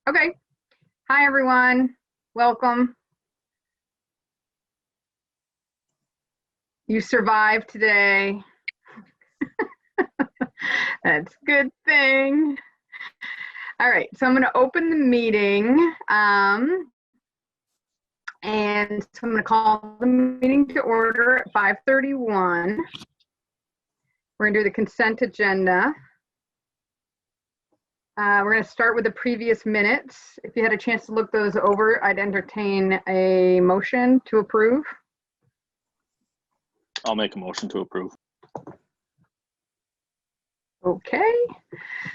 Okay. Hi, everyone. Welcome. You survived today. That's a good thing. All right, so I'm going to open the meeting. And so I'm going to call the meeting to order at 5:31. We're going to do the consent agenda. We're going to start with the previous minutes. If you had a chance to look those over, I'd entertain a motion to approve. I'll make a motion to approve. Okay,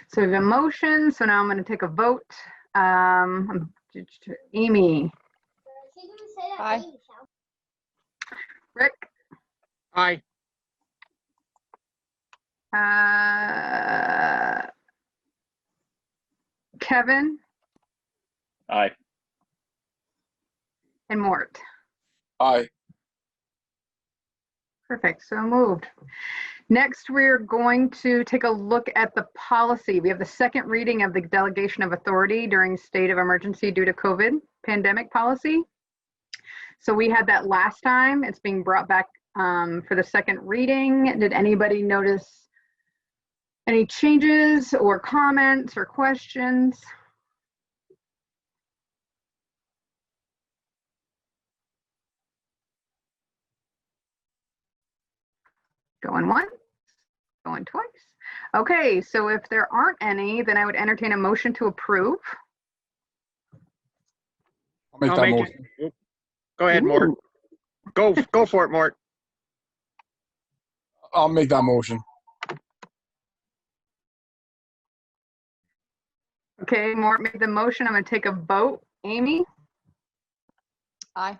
so we have a motion. So now I'm going to take a vote. Amy. Aye. Rick. Aye. Kevin. Aye. And Mort. Aye. Perfect, so moved. Next, we're going to take a look at the policy. We have the second reading of the delegation of authority during state of emergency due to COVID pandemic policy. So we had that last time. It's being brought back for the second reading. Did anybody notice any changes or comments or questions? Going once, going twice. Okay, so if there aren't any, then I would entertain a motion to approve. I'll make that motion. Go ahead, Mort. Go for it, Mort. I'll make that motion. Okay, Mort made the motion. I'm going to take a vote. Amy? Aye.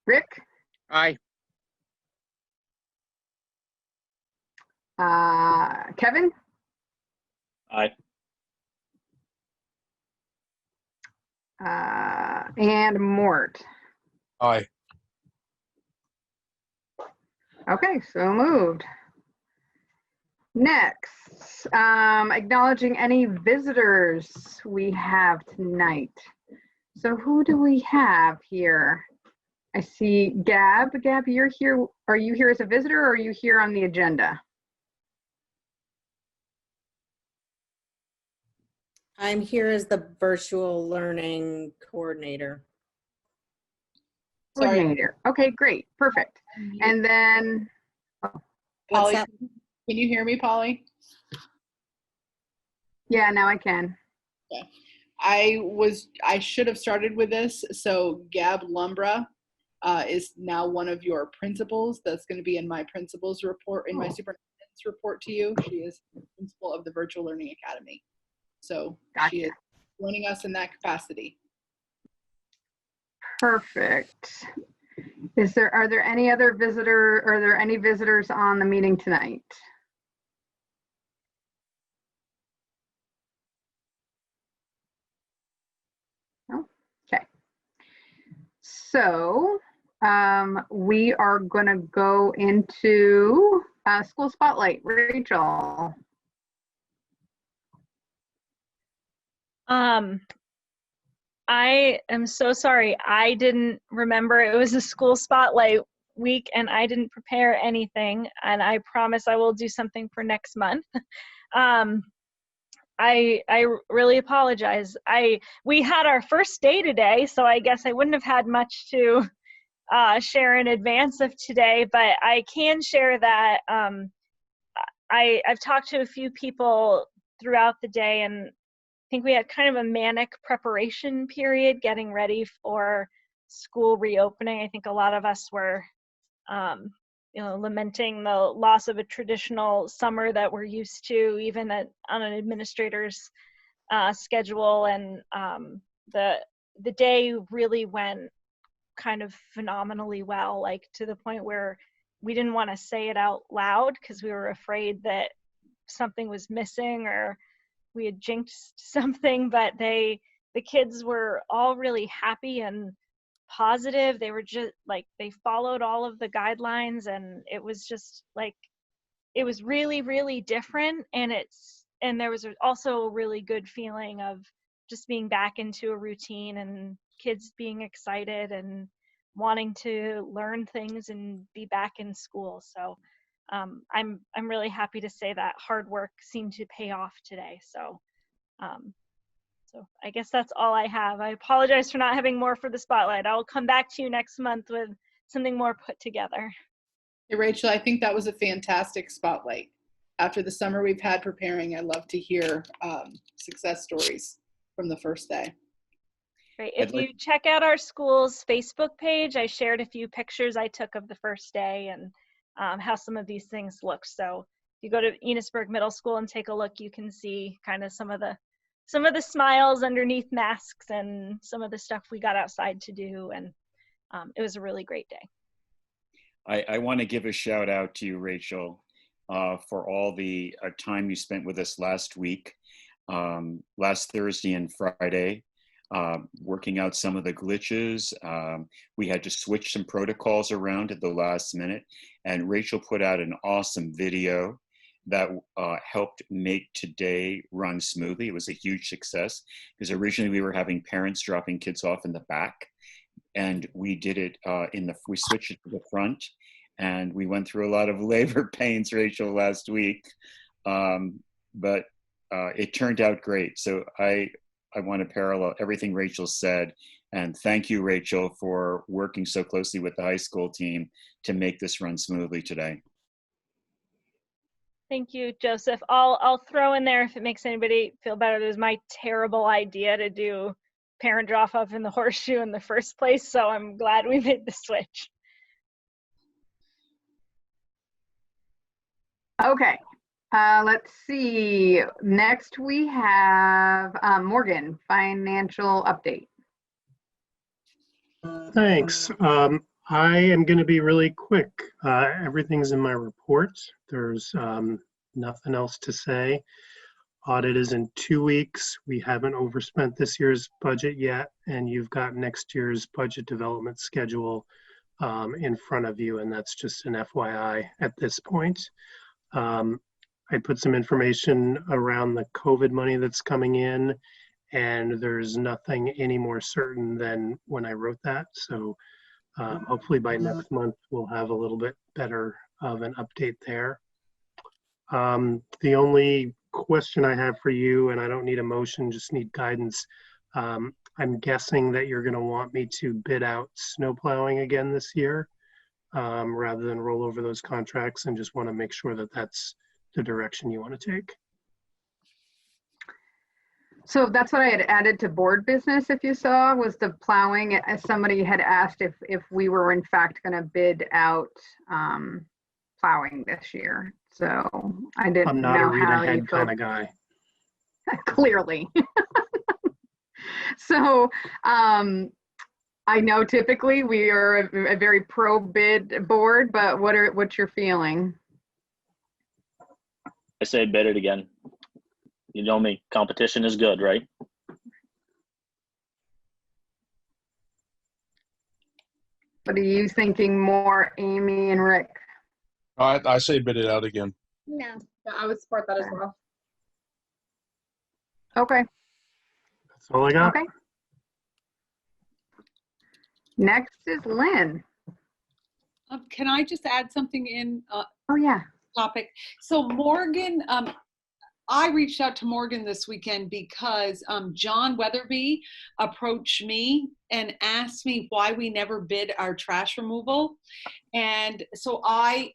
Rick? Aye. Kevin? Aye. And Mort. Aye. Okay, so moved. Next, acknowledging any visitors we have tonight. So who do we have here? I see Gab. Gab, you're here. Are you here as a visitor or are you here on the agenda? I'm here as the virtual learning coordinator. Coordinator. Okay, great. Perfect. And then, Polly, can you hear me, Polly? yeah, now I can. Okay. I should have started with this. So Gab Lumbra is now one of your principals. That's going to be in my principal's report, in my superintendent's report to you. She is principal of the Virtual Learning Academy. So Gotcha. She is joining us in that capacity. Perfect. Are there any visitors on the meeting tonight? No? Okay. So we are going to go into school spotlight. Rachel. I am so sorry. I didn't remember it was a school spotlight week and I didn't prepare anything, and I promise I will do something for next month. I really apologize. We had our first day today, so I guess I wouldn't have had much to share in advance of today, but I can share that I've talked to a few people throughout the day, and I think we had kind of a manic preparation period getting ready for school reopening. I think a lot of us were, lamenting the loss of a traditional summer that we're used to, even on an administrator's schedule. And the day really went kind of phenomenally well, like to the point where we didn't want to say it out loud because we were afraid that something was missing or we had jinxed something, but the kids were all really happy and positive. They were just like, they followed all of the guidelines, and it was just like, it was really, really different. And and there was also a really good feeling of just being back into a routine and kids being excited and wanting to learn things and be back in school. So I'm really happy to say that hard work seemed to pay off today. So I guess that's all I have. I apologize for not having more for the spotlight. I will come back to you next month with something more put together. Hey, Rachel, I think that was a fantastic spotlight. After the summer we've had preparing, I love to hear success stories from the first day. Great. If you check out our school's Facebook page, I shared a few pictures I took of the first day and how some of these things look. So if you go to Enosburg Middle School and take a look, you can see kind of some of the smiles underneath masks and some of the stuff we got outside to do. And it was a really great day. I want to give a shout out to you, Rachel, for all the time you spent with us last week, last Thursday and Friday, working out some of the glitches. We had to switch some protocols around at the last minute, and Rachel put out an awesome video that helped make today run smoothly. It was a huge success because originally we were having parents dropping kids off in the back, and we did it we switched it to the front, and we went through a lot of labor pains, Rachel, last week, but it turned out great. So I want to parallel everything Rachel said, and thank you, Rachel, for working so closely with the high school team to make this run smoothly today. Thank you, Joseph. I'll throw in there, if it makes anybody feel better, it was my terrible idea to do parent drop off in the horseshoe in the first place, so I'm glad we made the switch. Okay, let's see. Next we have Morgan, financial update. Thanks. I am going to be really quick. Everything's in my report. There's nothing else to say. Audit is in 2 weeks. We haven't overspent this year's budget yet, and you've got next year's budget development schedule in front of you, and that's just an FYI at this point. I put some information around the COVID money that's coming in, and there's nothing any more certain than when I wrote that. So hopefully by next month, we'll have a little bit better of an update there. The only question I have for you, and I don't need a motion, just need guidance. I'm guessing that you're going to want me to bid out snow plowing again this year rather than roll over those contracts, and just want to make sure that that's the direction you want to take. So that's what I had added to board business, if you saw, was the plowing. As somebody had asked if we were in fact going to bid out plowing this year. So I didn't I'm not know a read how ahead you kind of guy. Clearly. So I know typically we are a very pro bid board, but what's your feeling? I say bid it again. You know me, competition is good, right? What are you thinking more, Amy and Rick? I say bid it out again. No. Yeah, I would support that as well. Okay. That's all I got. Okay. Next is Lynn. Can I just add something in? Oh yeah. Topic. So Morgan, I reached out to Morgan this weekend because John Weatherby approached me and asked me why we never bid our trash removal. And so I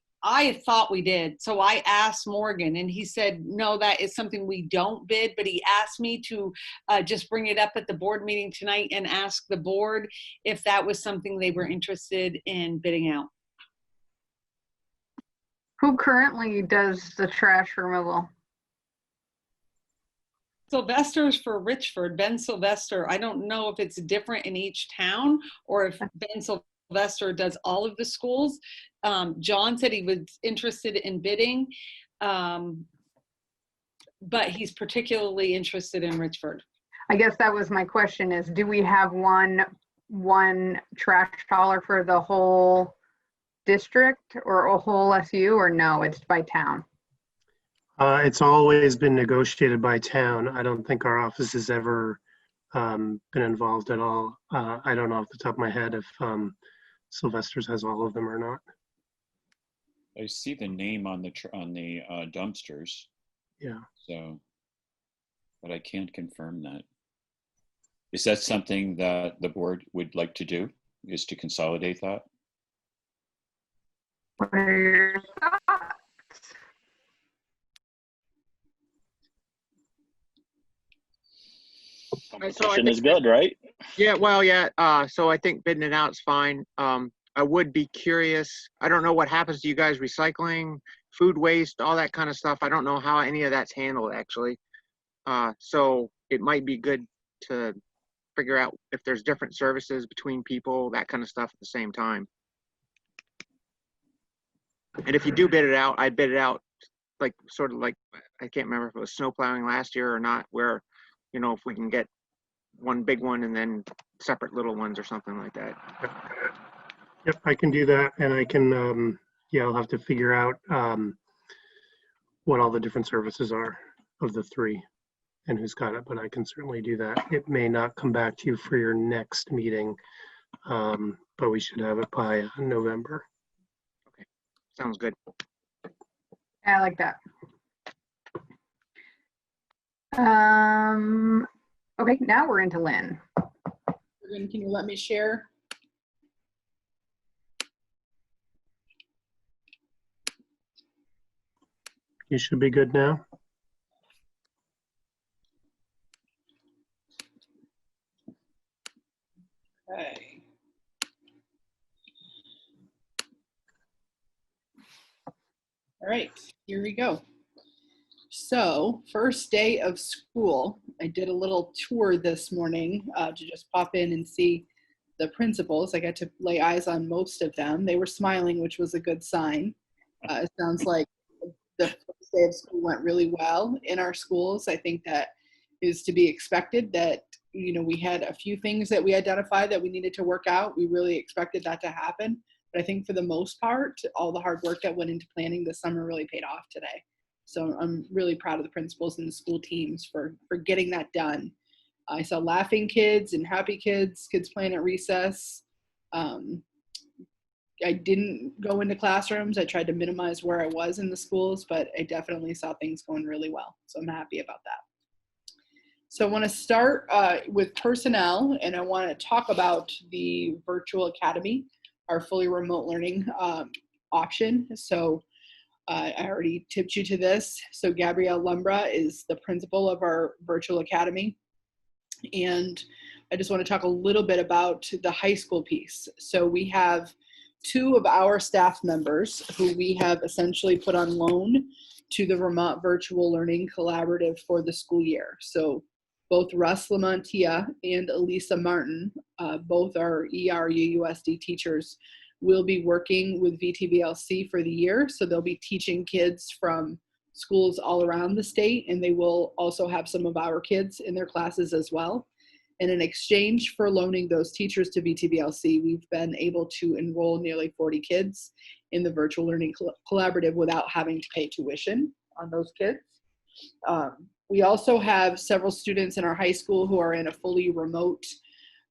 thought we did. So I asked Morgan, and he said, no, that is something we don't bid, but he asked me to just bring it up at the board meeting tonight and ask the board if that was something they were interested in bidding out. Who currently does the trash removal? Sylvester's for Richford, Ben Sylvester. I don't know if it's different in each town or if Ben Sylvester does all of the schools. John said he was interested in bidding, but he's particularly interested in Richford. I guess that was my question is, do we have one trash hauler for the whole district or a whole SU, or no, it's by town? It's always been negotiated by town. I don't think our office has ever been involved at all. I don't know off the top of my head if Sylvester's has all of them or not. I see the name on the dumpsters. Yeah. So, but I can't confirm that. Is that something that the board would like to do? Is to consolidate that? What are your thoughts? Competition is good, right? Yeah, well, yeah. So I think bidding it out's fine. I would be curious. I don't know what happens to you guys recycling, food waste, all that kind of stuff. I don't know how any of that's handled actually. So it might be good to figure out if there's different services between people, that kind of stuff at the same time. And if you do bid it out, I'd bid it out like sort of like, I can't remember if it was snow plowing last year or not, where, you know, if we can get one big one and then separate little ones or something like that. Yep, I can do that, and I can, yeah, I'll have to figure out what all the different services are of the three and who's got it, but I can certainly do that. It may not come back to you for your next meeting, but we should have it by November. Okay, sounds good. I like that. Okay, now we're into Lynn. Can you let me share? You should be good now. Okay. All right, here we go. So first day of school, I did a little tour this morning to just pop in and see the principals. I got to lay eyes on most of them. They were smiling, which was a good sign. It sounds like the first day of school went really well in our schools. I think that is to be expected, that, you know, we had a few things that we identified that we needed to work out. We really expected that to happen. But I think for the most part, all the hard work that went into planning this summer really paid off today. So I'm really proud of the principals and the school teams for getting that done. I saw laughing kids and happy kids playing at recess. I didn't go into classrooms. I tried to minimize where I was in the schools, but I definitely saw things going really well. So I'm happy about that. So I want to start with personnel, and I want to talk about the virtual academy, our fully remote learning option. So I already tipped you to this. So Gabrielle Lumbra is the principal of our virtual academy. And I just want to talk a little bit about the high school piece. So we have 2 of our staff members who we have essentially put on loan to the Vermont Virtual Learning Collaborative for the school year. So both Russ Lamontia and Elisa Martin, both are ERUUSD teachers, will be working with VTVLC for the year. So they'll be teaching kids from schools all around the state, and they will also have some of our kids in their classes as well. And in exchange for loaning those teachers to VTVLC, we've been able to enroll nearly 40 kids in the virtual learning collaborative without having to pay tuition on those kids. We also have several students in our high school who are in a fully remote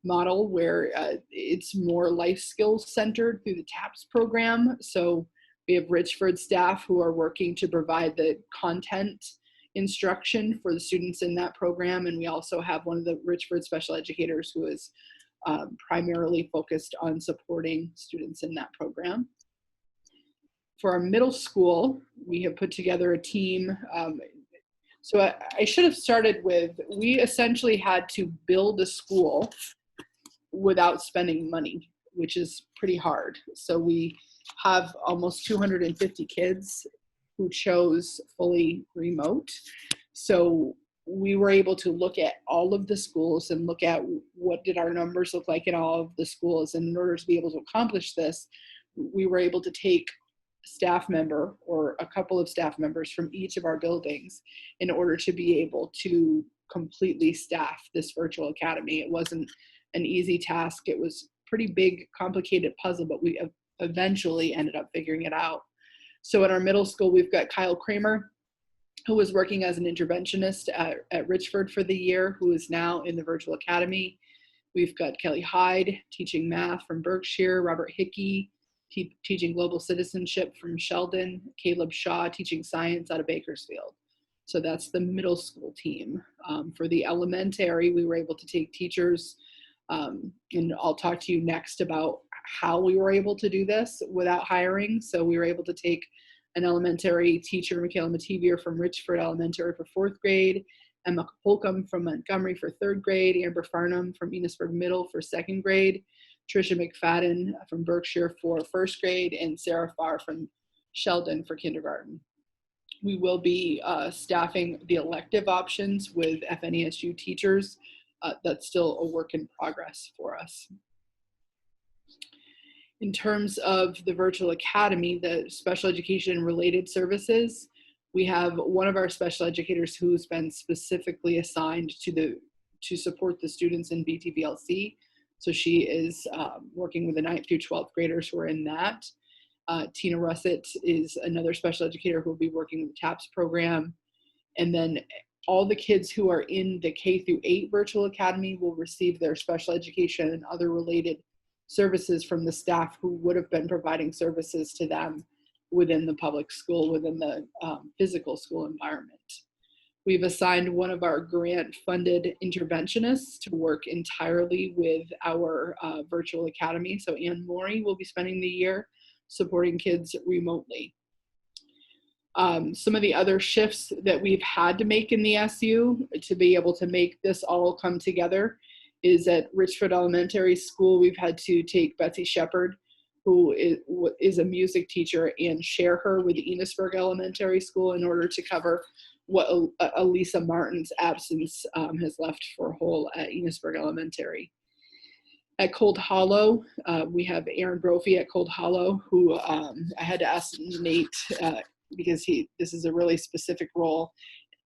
model where it's more life skills centered through the TAPS program. So we have Richford staff who are working to provide the content instruction for the students in that program. And we also have one of the Richford special educators who is primarily focused on supporting students in that program. For our middle school, we have put together a team. So I should have started with, we essentially had to build a school without spending money, which is pretty hard. So we have almost 250 kids who chose fully remote. So we were able to look at all of the schools and look at what did our numbers look like in all of the schools. And in order to be able to accomplish this, we were able to take staff member or a couple of staff members from each of our buildings in order to be able to completely staff this virtual academy. It wasn't an easy task. It was pretty big, complicated puzzle, but we eventually ended up figuring it out. So at our middle school, we've got Kyle Kramer, who was working as an interventionist at Richford for the year, who is now in the virtual academy. We've got Kelly Hyde teaching math from Berkshire, Robert Hickey teaching global citizenship from Sheldon, Caleb Shaw teaching science out of Bakersfield. So that's the middle school team. For the elementary, we were able to take teachers, and I'll talk to you next about how we were able to do this without hiring. So we were able to take an elementary teacher, Michaela Mativier from Richford Elementary for 4th grade, Emma Holcomb from Montgomery for 3rd grade, Amber Farnham from Enosburg Middle for 2nd grade, Trisha McFadden from Berkshire for 1st grade, and Sarah Farr from Sheldon for kindergarten. We will be staffing the elective options with FNESU teachers. That's still a work in progress for us. In terms of the virtual academy, the special education and related services, we have one of our special educators who's been specifically assigned to support the students in BTVLC. So she is working with the 9th through 12th graders who are in that. Tina Russett is another special educator who will be working with the TAPS program. And then all the kids who are in the K through 8 virtual academy will receive their special education and other related services from the staff who would have been providing services to them within the public school, within the physical school environment. We've assigned one of our grant-funded interventionists to work entirely with our virtual academy. So Anne Maury will be spending the year supporting kids remotely. Some of the other shifts that we've had to make in the SU to be able to make this all come together is at Richford Elementary School. We've had to take Betsy Shepard, who is a music teacher, and share her with Enosburg Elementary School in order to cover what Elisa Martin's absence has left for a hole at Enosburg Elementary. At Cold Hollow, we have Aaron Brophy at Cold Hollow, who I had to ask Nate because this is a really specific role.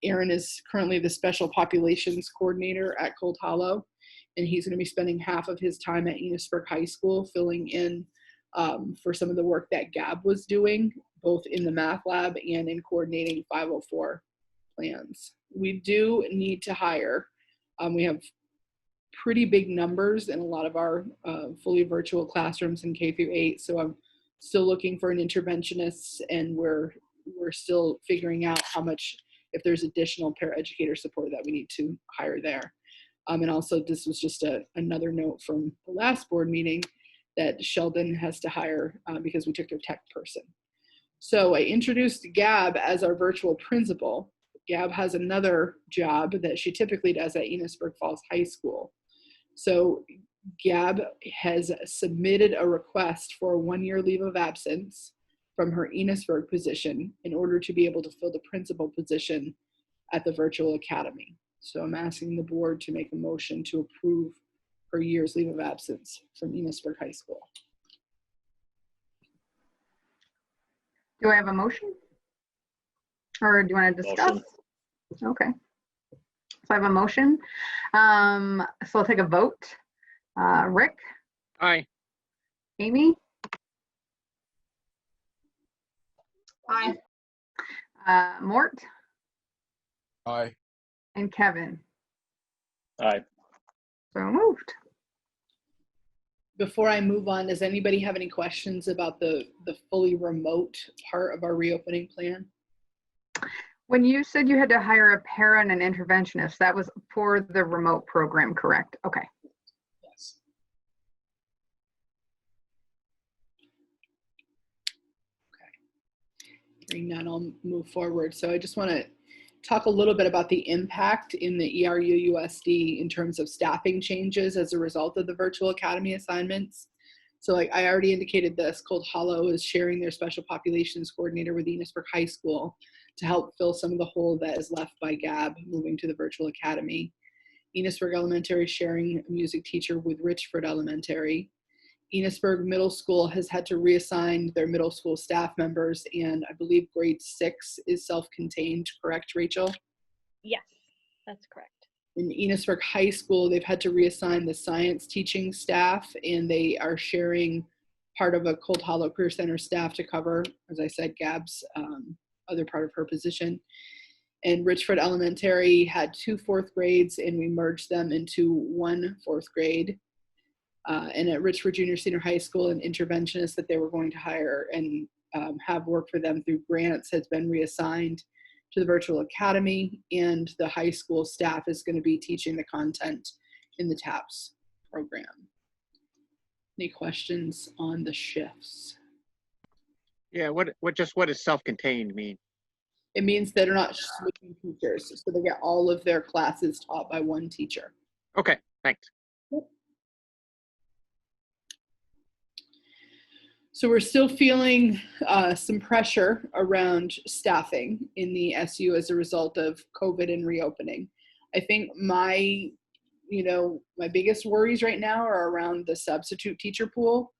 Aaron is currently the Special Populations Coordinator at Cold Hollow, and he's going to be spending half of his time at Enosburg High School filling in for some of the work that Gab was doing, both in the math lab and in coordinating 504 plans. We do need to hire. We have pretty big numbers in a lot of our fully virtual classrooms in K through 8. So I'm still looking for an interventionist, and we're still figuring out how much, if there's additional paraeducator support that we need to hire there. And also, this was just another note from the last board meeting that Sheldon has to hire because we took their tech person. So I introduced Gab as our virtual principal. Gab has another job that she typically does at Enosburg Falls High School. So Gab has submitted a request for a 1-year leave of absence from her Enosburg position in order to be able to fill the principal position at the virtual academy. So I'm asking the board to make a motion to approve her year's leave of absence from Enosburg High School. Do I have a motion? Or do you want to discuss? Motion. Okay. So I have a motion. So I'll take a vote. Rick? Aye. Amy? Aye. Mort? Aye. And Kevin? Aye. So moved. Before I move on, does anybody have any questions about the fully remote part of our reopening plan? When you said you had to hire a para and an interventionist, that was for the remote program, correct? Okay. Yes. Okay. Hearing none, I'll move forward. So I just want to talk a little bit about the impact in the ERUUSD in terms of staffing changes as a result of the virtual academy assignments. So like I already indicated this, Cold Hollow is sharing their special populations coordinator with Enosburg High School to help fill some of the hole that is left by Gab moving to the virtual academy. Enosburg Elementary sharing a music teacher with Richford Elementary. Enosburg Middle School has had to reassign their middle school staff members, and I believe grade 6 is self-contained, correct, Rachel? Yes, that's correct. In Enosburg High School, they've had to reassign the science teaching staff, and they are sharing part of a Cold Hollow Career Center staff to cover, as I said, Gab's other part of her position. And Richford Elementary had 2 4th grades, and we merged them into 1 4th grade. And at Richford Junior Senior High School, an interventionist that they were going to hire and have work for them through grants has been reassigned to the virtual academy, and the high school staff is going to be teaching the content in the TAPS program. Any questions on the shifts? Yeah, what does self-contained mean? It means they're not switching teachers, so they get all of their classes taught by one teacher. Okay, thanks. So we're still feeling some pressure around staffing in the SU as a result of COVID and reopening. I think my biggest worries right now are around the substitute teacher pool.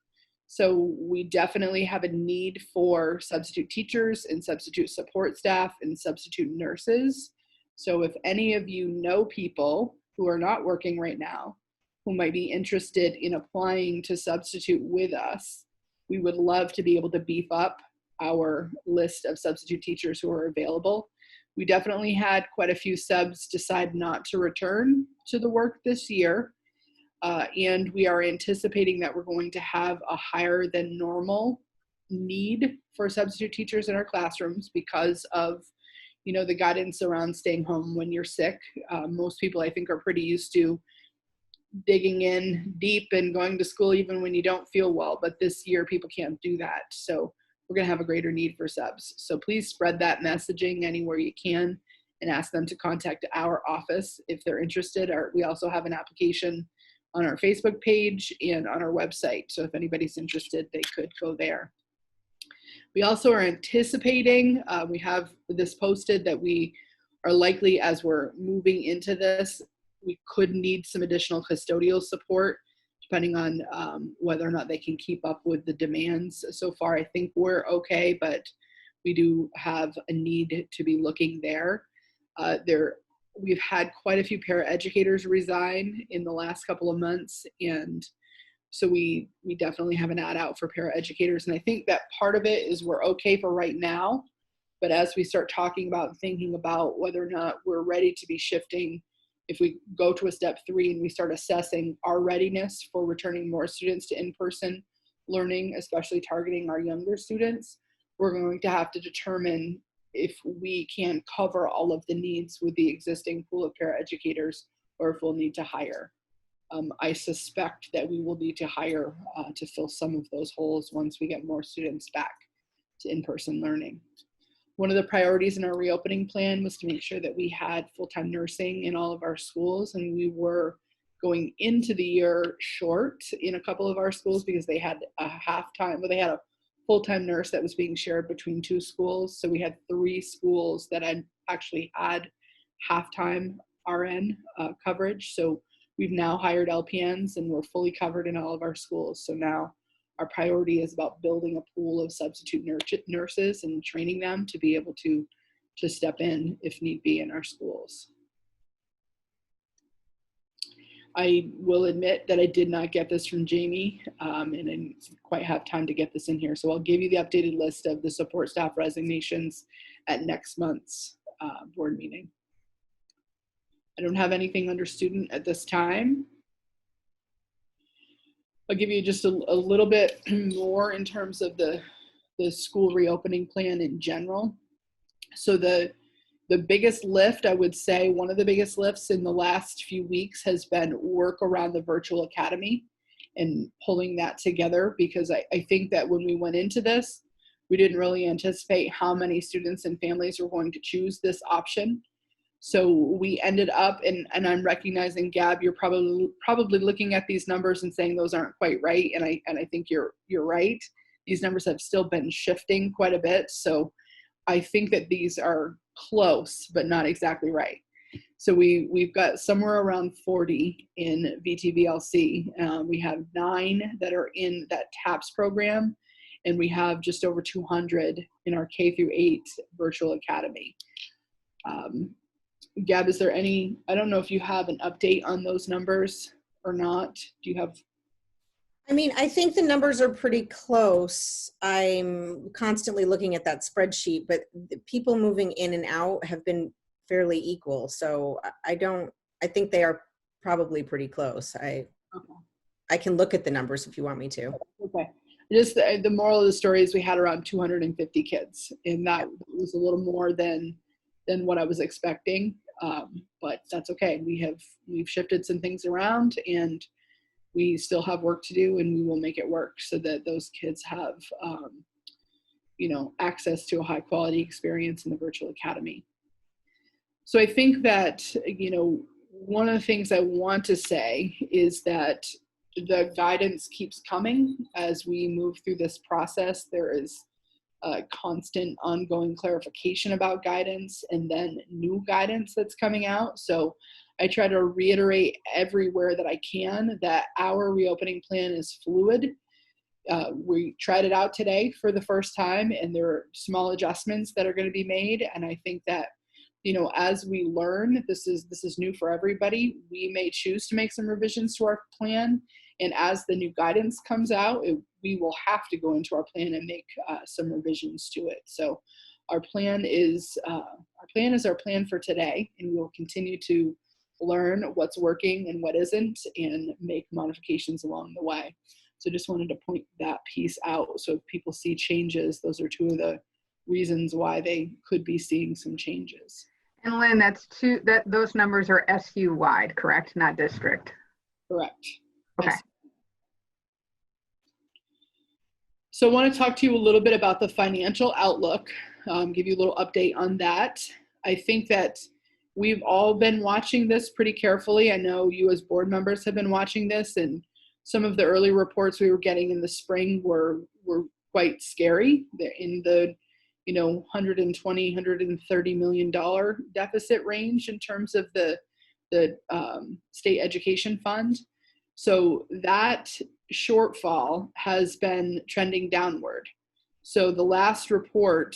So we definitely have a need for substitute teachers and substitute support staff and substitute nurses. So if any of you know people who are not working right now, who might be interested in applying to substitute with us, we would love to be able to beef up our list of substitute teachers who are available. We definitely had quite a few subs decide not to return to the work this year. And we are anticipating that we're going to have a higher than normal need for substitute teachers in our classrooms because of, the guidance around staying home when you're sick. Most people, I think, are pretty used to digging in deep and going to school even when you don't feel well, but this year people can't do that. So we're going to have a greater need for subs. So please spread that messaging anywhere you can and ask them to contact our office if they're interested. We also have an application on our Facebook page and on our website. So if anybody's interested, they could go there. We also are anticipating, we have this posted that we are likely, as we're moving into this, we could need some additional custodial support depending on whether or not they can keep up with the demands. So far, I think we're okay, but we do have a need to be looking there. We've had quite a few paraeducators resign in the last couple of months, and so we definitely have an ad out for paraeducators. And I think that part of it is we're okay for right now, but as we start talking about and thinking about whether or not we're ready to be shifting, if we go to a step 3 and we start assessing our readiness for returning more students to in-person learning, especially targeting our younger students, we're going to have to determine if we can cover all of the needs with the existing pool of paraeducators or if we'll need to hire. I suspect that we will need to hire to fill some of those holes once we get more students back to in-person learning. One of the priorities in our reopening plan was to make sure that we had full-time nursing in all of our schools, and we were going into the year short in a couple of our schools because they had a they had a full-time nurse that was being shared between 2 schools. So we had 3 schools that had actually had half-time RN coverage. So we've now hired LPNs and we're fully covered in all of our schools. So now our priority is about building a pool of substitute nurses and training them to be able to step in if need be in our schools. I will admit that I did not get this from Jamie, and I didn't quite have time to get this in here. So I'll give you the updated list of the support staff resignations at next month's board meeting. I don't have anything under student at this time. I'll give you just a little bit more in terms of the school reopening plan in general. So the biggest lift, I would say, one of the biggest lifts in the last few weeks has been work around the virtual academy and pulling that together, because I think that when we went into this, we didn't really anticipate how many students and families were going to choose this option. So we ended up, and I'm recognizing, Gab, you're probably looking at these numbers and saying those aren't quite right, and I think you're right. These numbers have still been shifting quite a bit, so I think that these are close, but not exactly right. So we've got somewhere around 40 in VTVLC. We have 9 that are in that TAPS program, and we have just over 200 in our K-8 virtual academy. Gab, is there any, I don't know if you have an update on those numbers or not. Do you have? I mean, I think the numbers are pretty close. I'm constantly looking at that spreadsheet, but the people moving in and out have been fairly equal. So I think they are probably pretty close. I can look at the numbers if you want me to. Okay. Just the moral of the story is we had around 250 kids, and that was a little more than what I was expecting. But that's okay. We've shifted some things around, and we still have work to do, and we will make it work so that those kids have, access to a high quality experience in the virtual academy. So I think that, one of the things I want to say is that the guidance keeps coming as we move through this process. There is a constant ongoing clarification about guidance and then new guidance that's coming out. So I try to reiterate everywhere that I can that our reopening plan is fluid. We tried it out today for the first time, and there are small adjustments that are going to be made. And I think that, as we learn, this is new for everybody. We may choose to make some revisions to our plan. And as the new guidance comes out, we will have to go into our plan and make some revisions to it. So our plan is our plan for today, and we will continue to learn what's working and what isn't, and make modifications along the way. So just wanted to point that piece out. So if people see changes, those are two of the reasons why they could be seeing some changes. And Lynn, those numbers are SU wide, correct? Not district. Correct. Okay. So I want to talk to you a little bit about the financial outlook, give you a little update on that. I think that we've all been watching this pretty carefully. I know you as board members have been watching this, and some of the early reports we were getting in the spring were quite scary. They're in the $120, $130 million deficit range in terms of the state education fund. So that shortfall has been trending downward. So the last report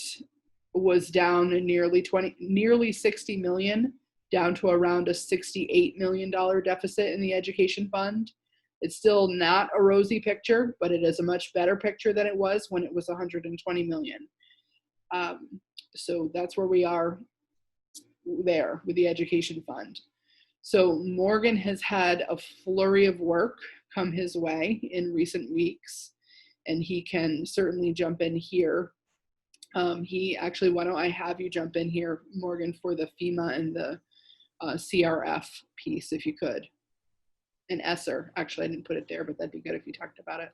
was down nearly 60 million, down to around a $68 million deficit in the education fund. It's still not a rosy picture, but it is a much better picture than it was when it was 120 million. So that's where we are there with the education fund. So Morgan has had a flurry of work come his way in recent weeks, and he can certainly jump in here. Why don't I have you jump in here, Morgan, for the FEMA and the CRF piece, if you could. And ESSER, actually I didn't put it there, but that'd be good if you talked about it.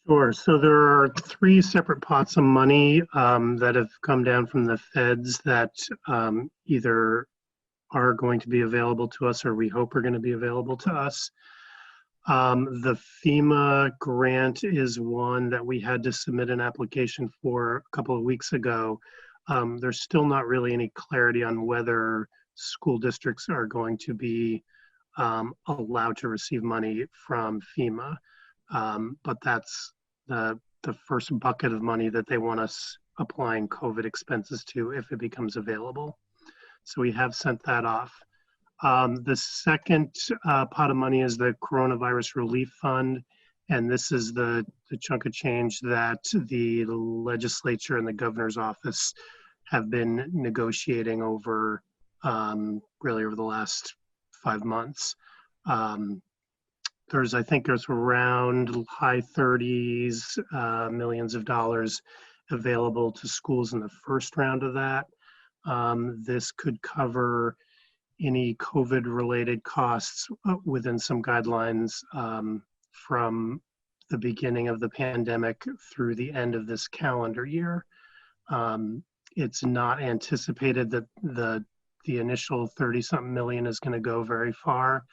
Sure. So there are 3 separate pots of money that have come down from the feds that either are going to be available to us or we hope are going to be available to us. The FEMA grant is one that we had to submit an application for a couple of weeks ago. There's still not really any clarity on whether school districts are going to be allowed to receive money from FEMA. But that's the first bucket of money that they want us applying COVID expenses to if it becomes available. So we have sent that off. The second pot of money is the Coronavirus Relief Fund. And this is the chunk of change that the legislature and the governor's office have been negotiating over really over the last 5 months. I think there's around high 30s millions of dollars available to schools in the first round of that. This could cover any COVID-related costs within some guidelines from the beginning of the pandemic through the end of this calendar year. It's not anticipated that the initial 30-something million is going to go very far.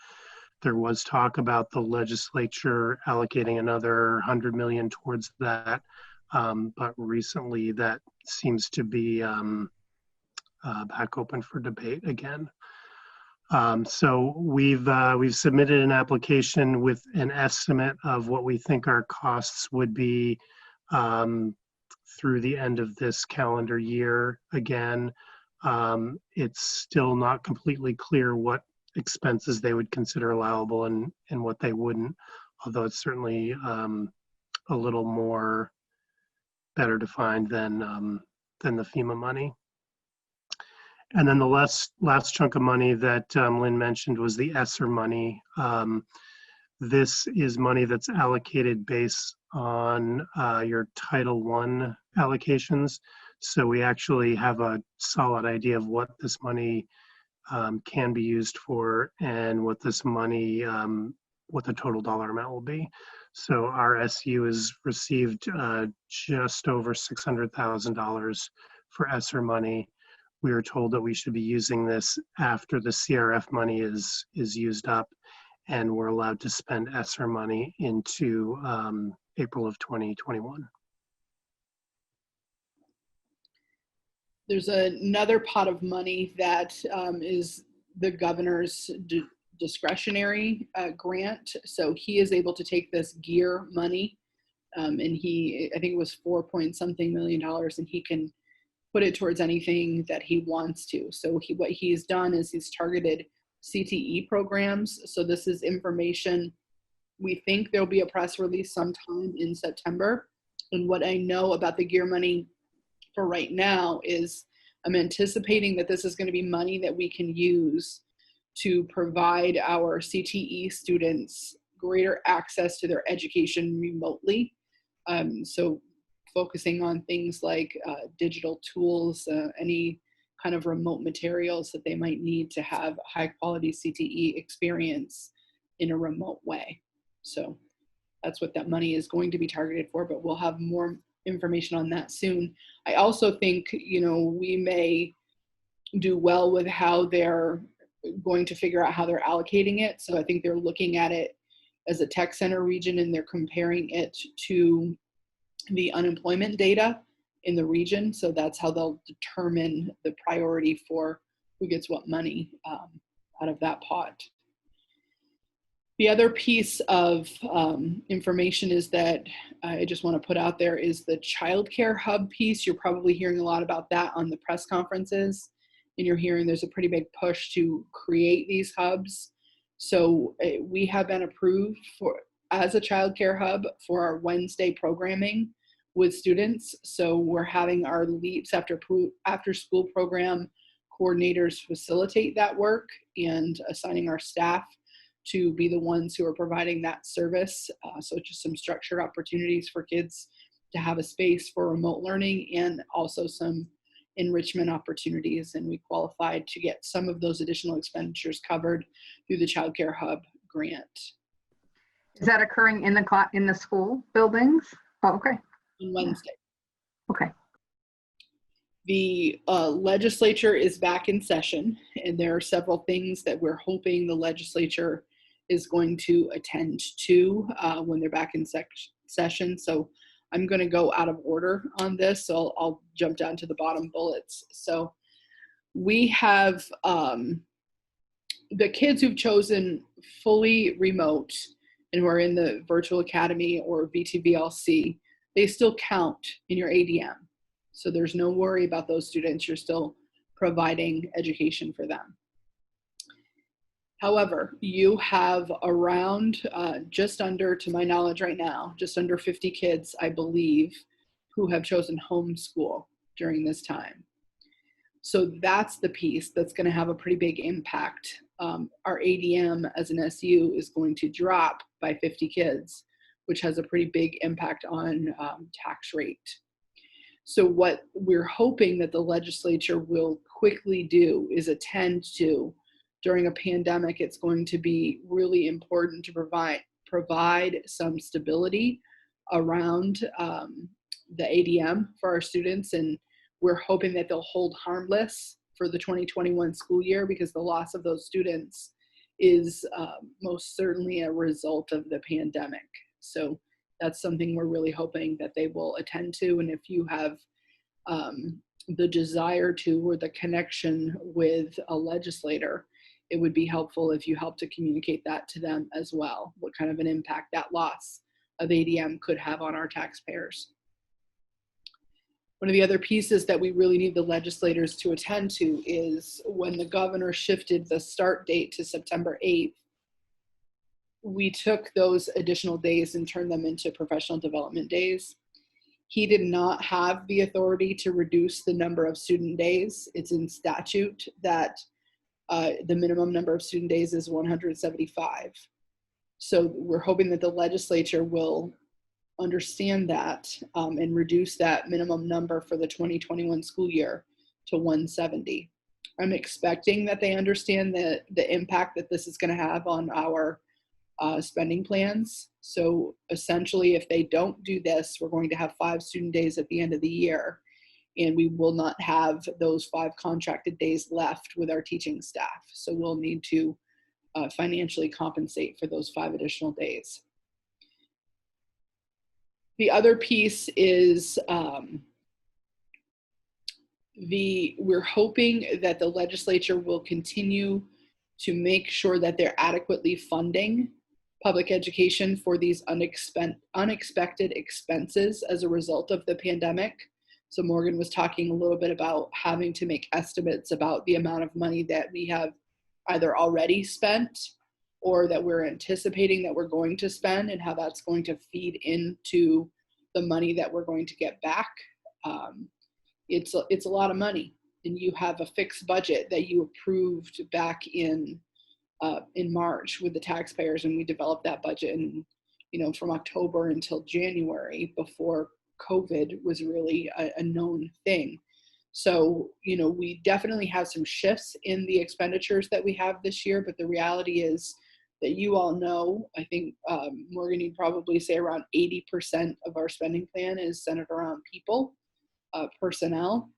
There was talk about the legislature allocating another 100 million towards that, but recently that seems to be back open for debate again. So we've submitted an application with an estimate of what we think our costs would be through the end of this calendar year. Again, it's still not completely clear what expenses they would consider allowable and what they wouldn't, although it's certainly a little more better defined than the FEMA money. And then the last chunk of money that Lynn mentioned was the ESSER money. This is money that's allocated based on your Title I allocations. So we actually have a solid idea of what this money can be used for and what this money, what the total dollar amount will be. So our SU has received just over $600,000 for ESSER money. We were told that we should be using this after the CRF money is used up, and we're allowed to spend ESSER money into April of 2021. There's another pot of money that is the governor's discretionary grant. So he is able to take this gear money, and I think it was $4 million, and he can put it towards anything that he wants to. So what he's done is he's targeted CTE programs. So this is information. We think there'll be a press release sometime in September. And what I know about the gear money for right now is I'm anticipating that this is going to be money that we can use to provide our CTE students greater access to their education remotely. So focusing on things like digital tools, any kind of remote materials that they might need to have high quality CTE experience in a remote way. So that's what that money is going to be targeted for, but we'll have more information on that soon. I also think, we may do well with how they're going to figure out how they're allocating it. So I think they're looking at it as a tech center region, and they're comparing it to the unemployment data in the region. So that's how they'll determine the priority for who gets what money out of that pot. The other piece of information is that I just want to put out there is the childcare hub piece. You're probably hearing a lot about that on the press conferences, and you're hearing there's a pretty big push to create these hubs. So we have been approved as a childcare hub for our Wednesday programming with students. So we're having our LEAPS after school program coordinators facilitate that work and assigning our staff to be the ones who are providing that service. So just some structured opportunities for kids to have a space for remote learning, and also some enrichment opportunities. And we qualified to get some of those additional expenditures covered through the Child Care Hub grant. Is that occurring in the school buildings? Oh, okay. On Wednesday. Okay. The legislature is back in session, and there are several things that we're hoping the legislature is going to attend to when they're back in session. So I'm going to go out of order on this. So I'll jump down to the bottom bullets. So we have the kids who've chosen fully remote and who are in the virtual academy or VTVLC, they still count in your ADM. So there's no worry about those students. You're still providing education for them. However, you have around just under, to my knowledge right now, just under 50 kids, I believe, who have chosen homeschool during this time. So that's the piece that's going to have a pretty big impact. Our ADM as an SU is going to drop by 50 kids, which has a pretty big impact on tax rate. So what we're hoping that the legislature will quickly do is attend to. During a pandemic, it's going to be really important to provide some stability around the ADM for our students, and we're hoping that they'll hold harmless for the 2021 school year, because the loss of those students is most certainly a result of the pandemic. So that's something we're really hoping that they will attend to. And if you have the desire to, or the connection with a legislator, it would be helpful if you help to communicate that to them as well, what kind of an impact that loss of ADM could have on our taxpayers. One of the other pieces that we really need the legislators to attend to is when the governor shifted the start date to September 8th, we took those additional days and turned them into professional development days. He did not have the authority to reduce the number of student days. It's in statute that the minimum number of student days is 175. So we're hoping that the legislature will understand that and reduce that minimum number for the 2021 school year to 170. I'm expecting that they understand the impact that this is going to have on our spending plans. So essentially, if they don't do this, we're going to have 5 student days at the end of the year, and we will not have those 5 contracted days left with our teaching staff. So we'll need to financially compensate for those 5 additional days. The other piece is we're hoping that the legislature will continue to make sure that they're adequately funding public education for these unexpected expenses as a result of the pandemic. So Morgan was talking a little bit about having to make estimates about the amount of money that we have either already spent or that we're anticipating that we're going to spend, and how that's going to feed into the money that we're going to get back. It's a lot of money, and you have a fixed budget that you approved back in March with the taxpayers, and we developed that budget in, from October until January, before COVID was really a known thing. So, we definitely have some shifts in the expenditures that we have this year, but the reality is that you all know, I think, Morgan, you'd probably say around 80% of our spending plan is centered around people, personnel.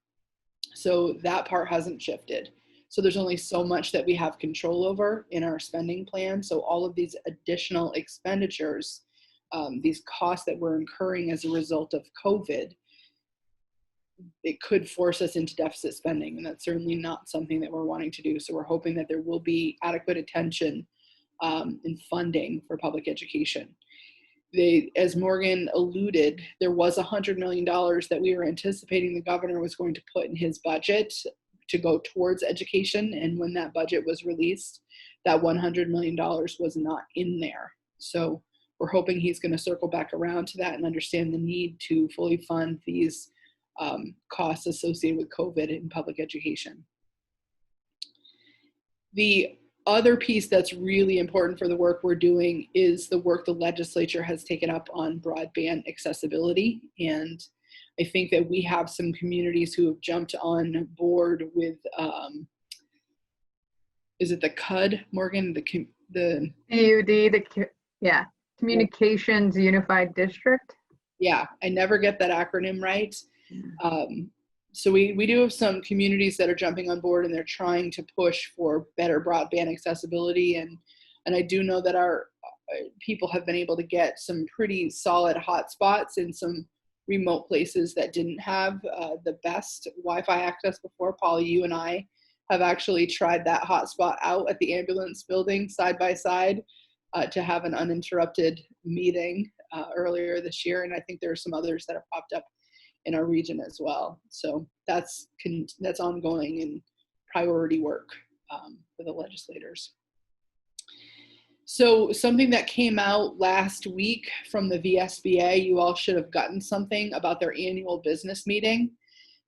So that part hasn't shifted. So there's only so much that we have control over in our spending plan. So all of these additional expenditures, these costs that we're incurring as a result of COVID, it could force us into deficit spending. And that's certainly not something that we're wanting to do. So we're hoping that there will be adequate attention in funding for public education. As Morgan alluded, there was $100 million that we were anticipating the governor was going to put in his budget to go towards education. And when that budget was released, that $100 million was not in there. So we're hoping he's going to circle back around to that and understand the need to fully fund these costs associated with COVID in public education. The other piece that's really important for the work we're doing is the work the legislature has taken up on broadband accessibility. And I think that we have some communities who have jumped on board with, is it the CUD, Morgan? The CUD, Communications Unified District. Yeah, I never get that acronym right. So we do have some communities that are jumping on board, and they're trying to push for better broadband accessibility. And I do know that our people have been able to get some pretty solid hotspots in some remote places that didn't have the best Wi-Fi access before. Paul, you and I have actually tried that hotspot out at the ambulance building side by side to have an uninterrupted meeting earlier this year. And I think there are some others that have popped up in our region as well. So that's ongoing and priority work for the legislators. So something that came out last week from the VSBA, you all should have gotten something about their annual business meeting.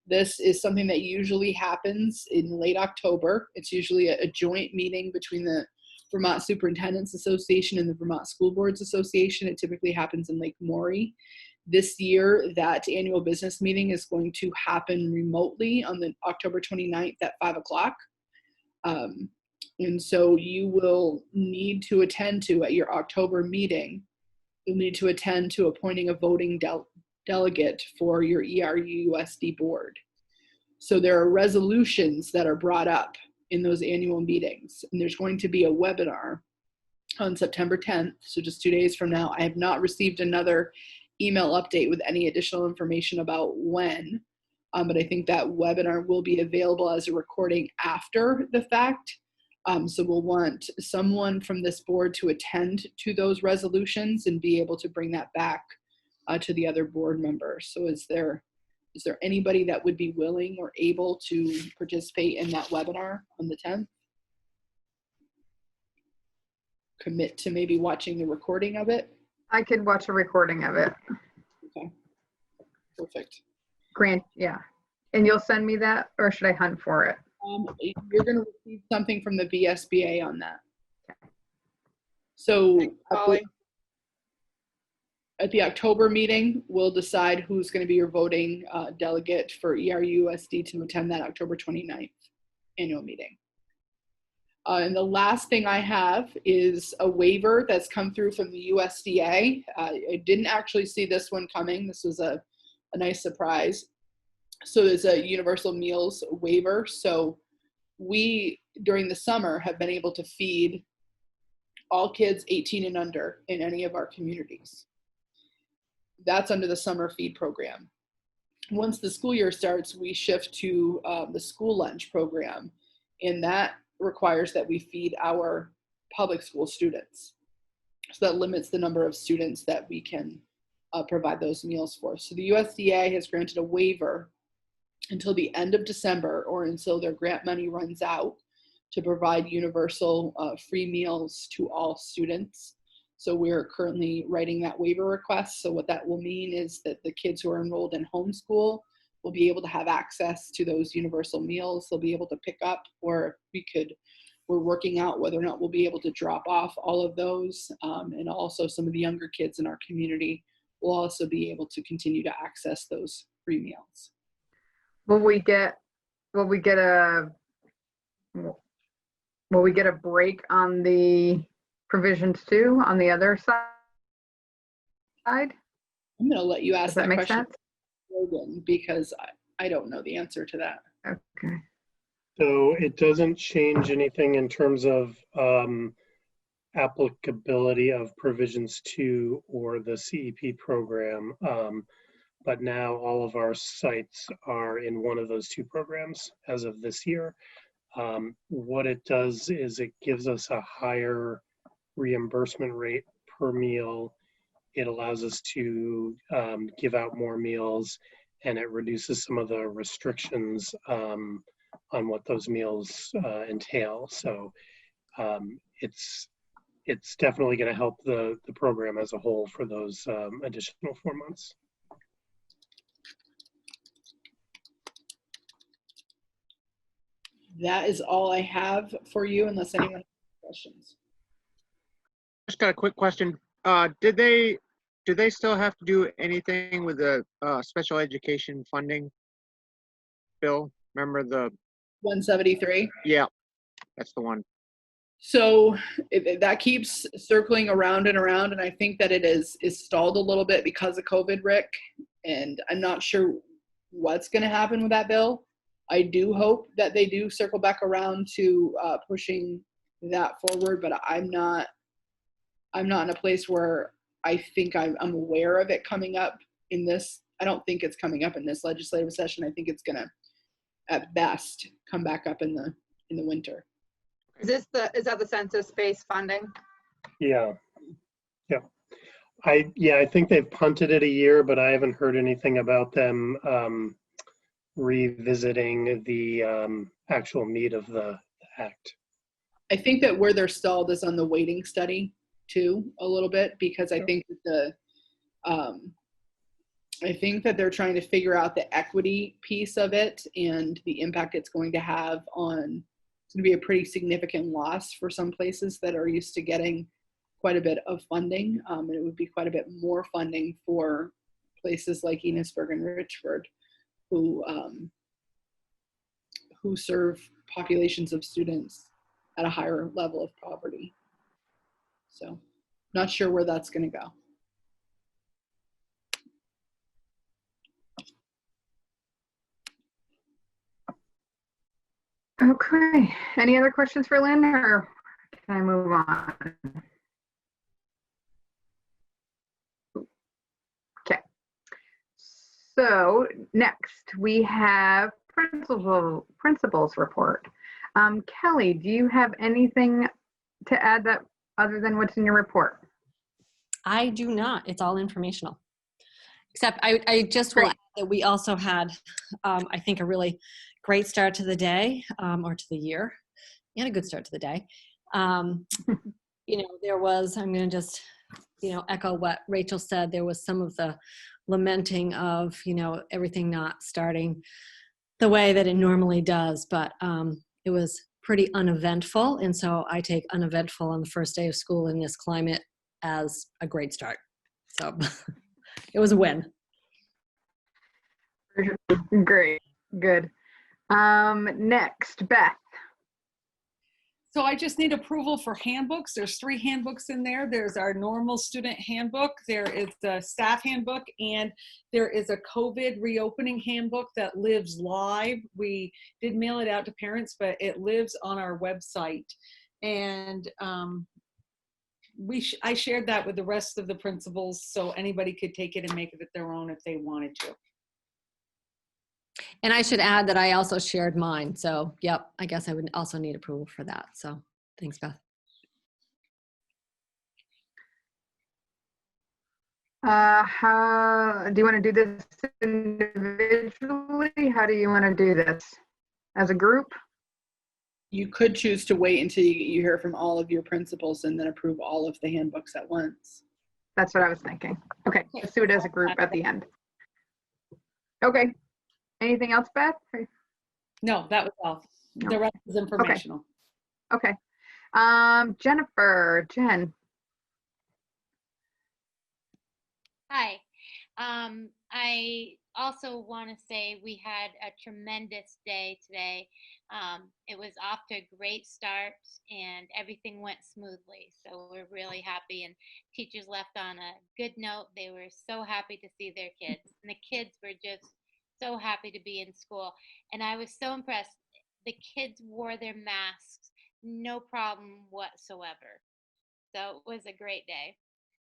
This is something that usually happens in late October. It's usually a joint meeting between the Vermont Superintendents Association and the Vermont School Boards Association. It typically happens in Lake Maury. This year, that annual business meeting is going to happen remotely on the October 29th at 5 o'clock. And so you will need to attend to, at your October meeting, you'll need to attend to appointing a voting delegate for your ERUUSD board. So there are resolutions that are brought up in those annual meetings. And there's going to be a webinar on September 10th, so just 2 days from now. I have not received another email update with any additional information about when, but I think that webinar will be available as a recording after the fact. So we'll want someone from this board to attend to those resolutions and be able to bring that back to the other board members. So is there anybody that would be willing or able to participate in that webinar on the 10th? Commit to maybe watching the recording of it? I could watch a recording of it. Okay. Perfect. Grant, yeah. And you'll send me that, or should I hunt for it? You're going to receive something from the VSBA on that. So Polly. at the October meeting, we'll decide who's going to be your voting delegate for ERUUSD to attend that October 29th annual meeting. And the last thing I have is a waiver that's come through from the USDA. I didn't actually see this one coming. This was a nice surprise. So there's a universal meals waiver. So we, during the summer, have been able to feed all kids 18 and under in any of our communities. That's under the summer feed program. Once the school year starts, we shift to the school lunch program, and that requires that we feed our public school students. So that limits the number of students that we can provide those meals for. So the USDA has granted a waiver until the end of December, or until their grant money runs out, to provide universal free meals to all students. So we're currently writing that waiver request. So what that will mean is that the kids who are enrolled in homeschool will be able to have access to those universal meals. They'll be able to pick up, or we're working out whether or not we'll be able to drop off all of those. And also some of the younger kids in our community will also be able to continue to access those free meals. Will we get a break on the provisions too, on the other side? I'm going to let you ask Does that make question, sense? Logan, because I don't know the answer to that. Okay. So it doesn't change anything in terms of applicability of provisions 2 or the CEP program. But now all of our sites are in one of those 2 programs as of this year. What it does is it gives us a higher reimbursement rate per meal. It allows us to give out more meals, and it reduces some of the restrictions on what those meals entail. So it's definitely going to help the program as a whole for those additional 4 months. That is all I have for you, unless anyone has questions. Just got a quick question. Do they still have to do anything with the special education funding bill? Remember the 173. Yeah, that's the one. So that keeps circling around and around, and I think that it is stalled a little bit because of COVID, Rick. And I'm not sure what's going to happen with that bill. I do hope that they do circle back around to pushing that forward, but I'm not in a place where I think I'm aware of it coming up in this. I don't think it's coming up in this legislative session. I think it's going to, at best, come back up in the winter. Is that the census-based funding? Yeah. I think they've punted it a year, but I haven't heard anything about them revisiting the actual meat of the act. I think that where they're stalled is on the weighting study too, a little bit, because I think that I think that they're trying to figure out the equity piece of it and the impact it's going to have on. It's going to be a pretty significant loss for some places that are used to getting quite a bit of funding, and it would be quite a bit more funding for places like Enosburg-Richford, who serve populations of students at a higher level of poverty. So, not sure where that's going to go. Okay. Any other questions for Lynn, or can I move on? Okay. So next we have principals report. Kelly, do you have anything to add that other than what's in your report? I do not. It's all informational. Except I just will add that we also had, I think, a really great start to the day, or to the year, and a good start to the day. You know, there was, I'm going to just echo what Rachel said. There was some of the lamenting of, everything not starting the way that it normally does, but it was pretty uneventful. And so I take uneventful on the first day of school in this climate as a great start. So it was a win. Great, good. Next, Beth. So I just need approval for handbooks. There's 3 handbooks in there. There's our normal student handbook. There is the staff handbook, and there is a COVID reopening handbook that lives live. We did mail it out to parents, but it lives on our website. And I shared that with the rest of the principals so anybody could take it and make it their own if they wanted to. And I should add that I also shared mine. So, yep, I guess I would also need approval for that. So, thanks, Beth. How do you want to do this individually? How do you want to do this? As a group? You could choose to wait until you hear from all of your principals and then approve all of the handbooks at once. That's what I was thinking. Okay, let's do it as a group at the end. Okay. Anything else, Beth? No, that was all. No. The rest is informational. Okay. Jennifer, Jen. Hi. I also want to say we had a tremendous day today. It was off to a great start and everything went smoothly. So we're really happy, and teachers left on a good note. They were so happy to see their kids, and the kids were just so happy to be in school. And I was so impressed. The kids wore their masks, no problem whatsoever. So it was a great day.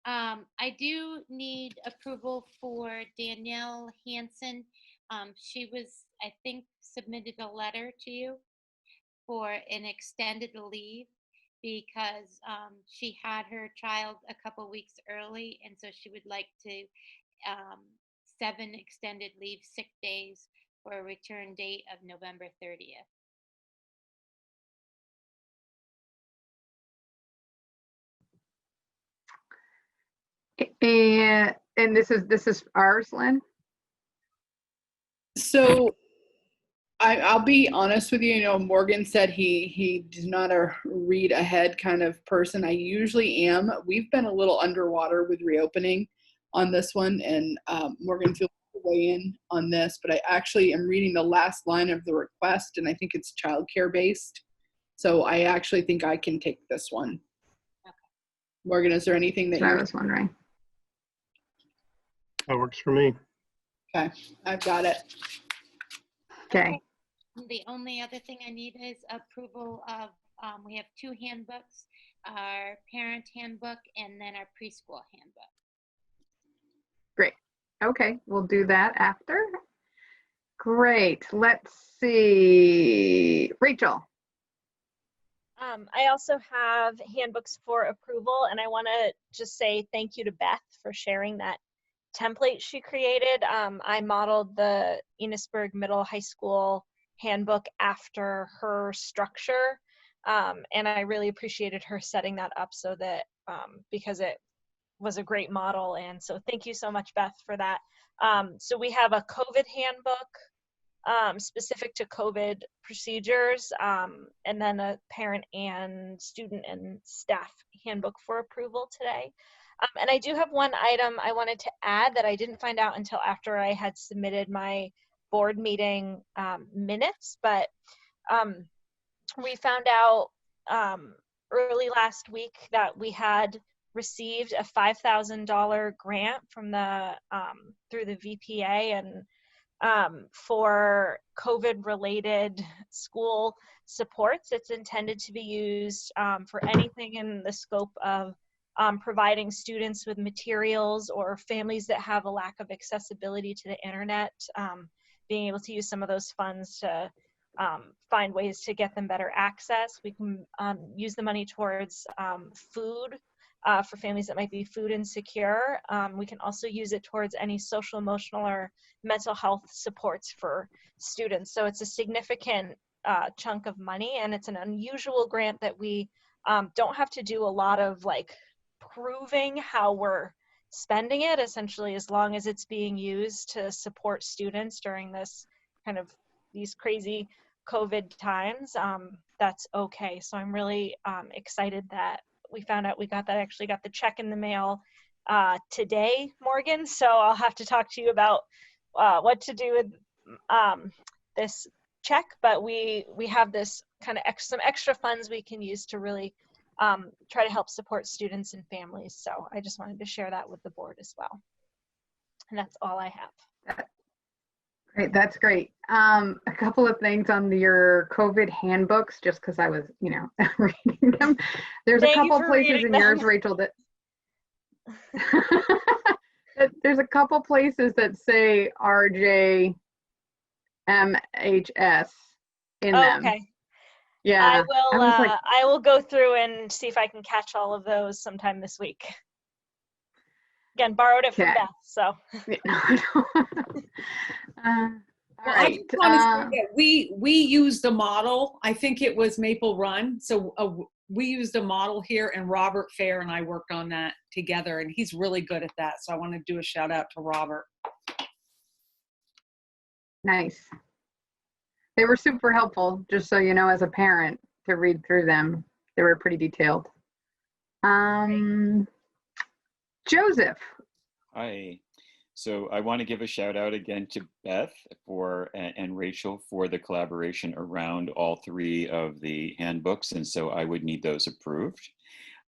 I do need approval for Danielle Hansen. She was, I think, submitted a letter to you for an extended leave because she had her child a couple weeks early, and so she would like to 7 extended leave sick days for a return date of November 30th. And this is ours, Lynn? So I'll be honest with you. Morgan said he is not a read ahead kind of person. I usually am. We've been a little underwater with reopening on this one, and Morgan feels to weigh in on this, but I actually am reading the last line of the request, and I think it's childcare based. So I actually think I can take this one. Okay. Morgan, is there anything that I was wondering? That works for me. Okay, I've got it. Okay. The only other thing I need is approval of, we have 2 handbooks, our parent handbook and then our preschool handbook. Great. Okay, we'll do that after. Great. Let's see. Rachel. I also have handbooks for approval, and I want to just say thank you to Beth for sharing that template she created. I modeled the Enosburg Middle High School handbook after her structure, and I really appreciated her setting that up so that because it was a great model. And so thank you so much, Beth, for that. So we have a COVID handbook specific to COVID procedures, and then a parent and student and staff handbook for approval today. And I do have one item I wanted to add that I didn't find out until after I had submitted my board meeting minutes, but we found out early last week that we had received a $5,000 grant from the through the VPA and for COVID-related school supports. It's intended to be used for anything in the scope of providing students with materials or families that have a lack of accessibility to the internet, being able to use some of those funds to find ways to get them better access. We can use the money towards food for families that might be food insecure. We can also use it towards any social, emotional, or mental health supports for students. So it's a significant chunk of money, and it's an unusual grant that we don't have to do a lot of improving how we're spending it, essentially, as long as it's being used to support students during this kind of these crazy COVID times, that's okay. So I'm really excited that we found out we actually got the check in the mail today, Morgan. So I'll have to talk to you about what to do with this check, but we have this kind of some extra funds we can use to really try to help support students and families. So I just wanted to share that with the board as well. And that's all I have. Great, that's great. A couple of things on your COVID handbooks, just because I was, reading them. There's a couple places in yours, Rachel, that there's a couple places that say RJMHS in them. Okay. Yeah. I will go through and see if I can catch all of those sometime this week. Again, borrowed it from Beth, so. All right. I just want to say that we used a model. I think it was Maple Run. So we used a model here, and Robert Fair and I worked on that together, and he's really good at that. So I want to do a shout out to Robert. Nice. They were super helpful, just so you know, as a parent, to read through them. They were pretty detailed. Joseph. Hi. So I want to give a shout out again to Beth and Rachel for the collaboration around all three of the handbooks, and so I would need those approved.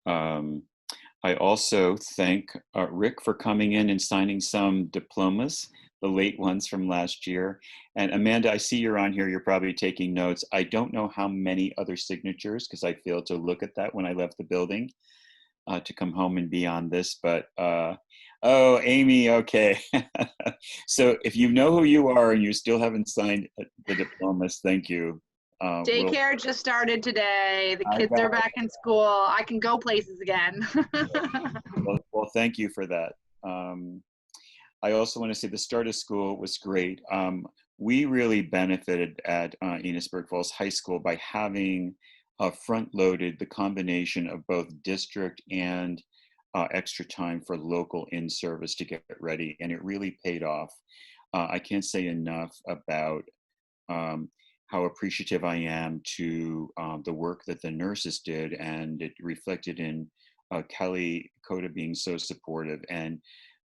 I also thank Rick for coming in and signing some diplomas, the late ones from last year. And Amanda, I see you're on here. You're probably taking notes. I don't know how many other signatures, because I failed to look at that when I left the building to come home and be on this, but oh, Amy, okay. So if you know who you are and you still haven't signed the diplomas, thank you. Daycare just started today. The kids are back in school. I can go places again. well, thank you for that. I also want to say the start of school was great. We really benefited at Enosburg Falls High School by having front-loaded the combination of both district and extra time for local in-service to get ready, and it really paid off. I can't say enough about how appreciative I am to the work that the nurses did, and it reflected in Kelly Coda being so supportive, and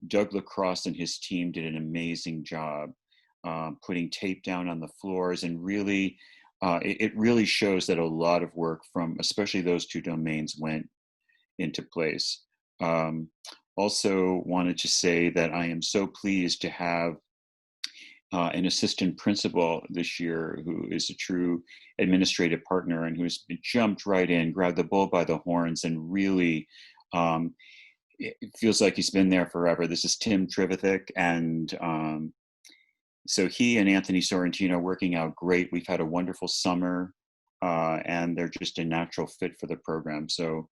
Doug Lacrosse and his team did an amazing job putting tape down on the floors, and really it really shows that a lot of work from especially those two domains went into place. Also wanted to say that I am so pleased to have an assistant principal this year who is a true administrative partner and who's jumped right in, grabbed the bull by the horns, and really it feels like he's been there forever. This is Tim Trivithick, and so he and Anthony Sorrentino are working out great. We've had a wonderful summer, and they're just a natural fit for the program. So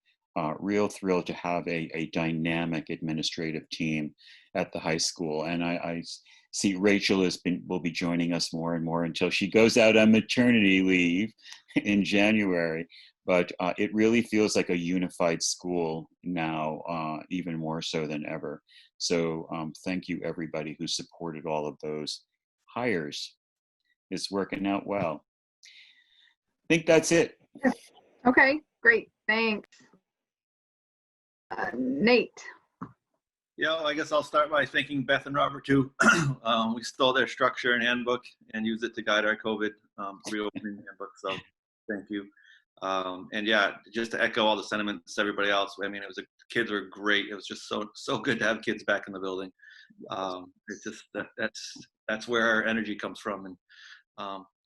real thrilled to have a dynamic administrative team at the high school. And I see Rachel will be joining us more and more until she goes out on maternity leave in January. But it really feels like a unified school now, even more so than ever. So thank you everybody who supported all of those hires. It's working out well. I think that's it. Okay, great, thanks. Nate. Yeah, I guess I'll start by thanking Beth and Robert too. We stole their structure and handbook and used it to guide our COVID reopening handbook. So thank you. And yeah, just to echo all the sentiments everybody else. I mean, the kids were great. It was just so good to have kids back in the building. It's just that's where our energy comes from, and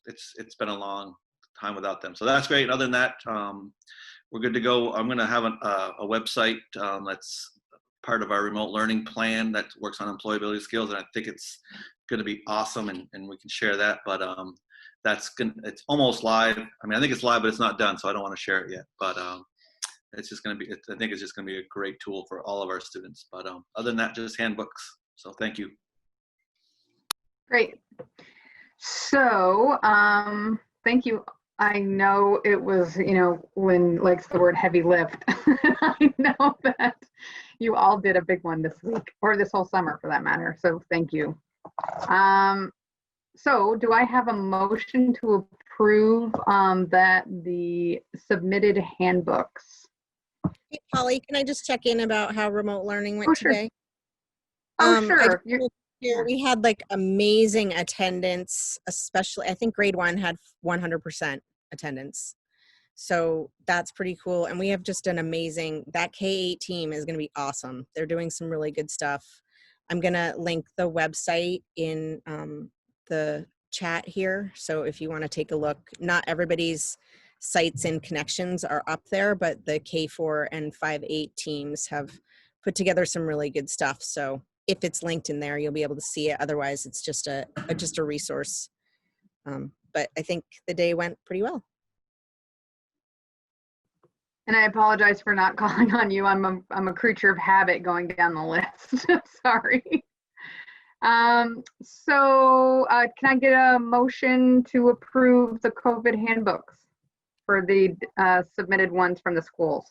it's been a long time without them. So that's great. And other than that, we're good to go. I'm going to have a website that's part of our remote learning plan that works on employability skills, and I think it's going to be awesome, and we can share that. But it's almost live. I mean, I think it's live, but it's not done, so I don't want to share it yet. But it's just going to be. I think it's just going to be a great tool for all of our students. But other than that, just handbooks. So thank you. Great. So thank you I know it was, Lynn likes the word heavy lift. I know that you all did a big one this week, or this whole summer for that matter. So thank you. So do I have a motion to approve that the submitted handbooks? Hey, Polly, can I just check in about how remote learning went Sure. today? Oh, sure. We had like amazing attendance, especially I think grade 1 had 100% attendance. So that's pretty cool. And we have just an amazing, that K-8 team is going to be awesome. They're doing some really good stuff. I'm going to link the website in the chat here. So if you want to take a look, not everybody's sites and connections are up there, but the K4 and 5-8 teams have put together some really good stuff. So if it's linked in there, you'll be able to see it. Otherwise, it's just a resource. But I think the day went pretty well. And I apologize for not calling on you. I'm a creature of habit going down the list. Sorry. So can I get a motion to approve the COVID handbooks for the submitted ones from the schools?